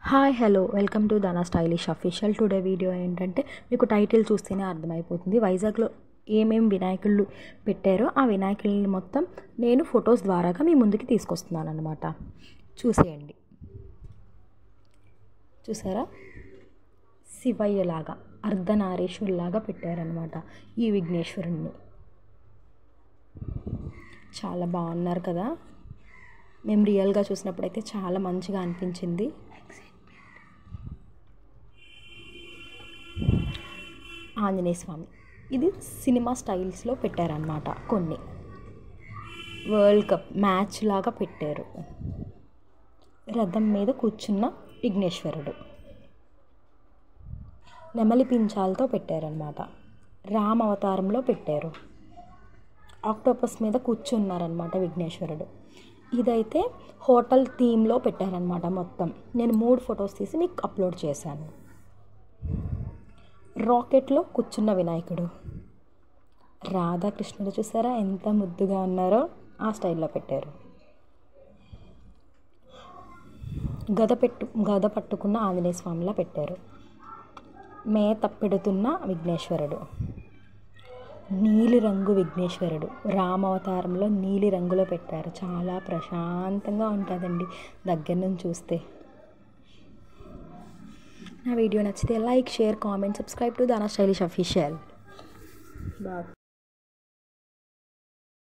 Hi hello welcome to Dhana stylish official. Today video ఏంటంటే మీకు title చూస్తేనే అర్థమైపోతుంది. వైజాగ్లో ఏమేమి వినాయకుళ్ళు పెట్టారో ఆ వినాయకుల్ని మొత్తం నేను ఫొటోస్ ద్వారాగా మీ ముందుకి తీసుకొస్తున్నాను అన్నమాట. చూసేయండి. చూసారా, శివయ్యలాగా అర్ధనారీశ్వరులాగా పెట్టారనమాట ఈ విఘ్నేశ్వరుణ్ణి. చాలా బాగున్నారు కదా. మేము రియల్గా చూసినప్పుడైతే చాలా మంచిగా అనిపించింది. ఆంజనేయ స్వామి ఇది సినిమా స్టైల్స్లో పెట్టారనమాట. కొన్ని వరల్డ్ కప్ మ్యాచ్ లాగా పెట్టారు. రథం మీద కూర్చున్న విఘ్నేశ్వరుడు నెమలి పించాలతో పెట్టారనమాట. రామ అవతారంలో పెట్టారు. ఆక్టోపస్ మీద కూర్చున్నారనమాట విఘ్నేశ్వరుడు. ఇదైతే హోటల్ థీమ్లో పెట్టారనమాట. మొత్తం నేను 3 ఫొటోస్ తీసి మీకు అప్లోడ్ చేశాను. రాకెట్లో కూర్చున్న వినాయకుడు, రాధాకృష్ణుడు చూసారా ఎంత ముద్దుగా ఉన్నారో, ఆ స్టైల్లో పెట్టారు. గద పట్టుకున్న ఆంజనేయ స్వామిలా పెట్టారు. మేత పెడుతున్న విఘ్నేశ్వరుడు, నీలిరంగు విఘ్నేశ్వరుడు రామావతారంలో నీలి రంగులో పెట్టారు. చాలా ప్రశాంతంగా ఉంటుందండి దగ్గర నుంచి చూస్తే. నా వీడియో నచ్చితే like, share, comment, subscribe to Dhana stylish official. Bye.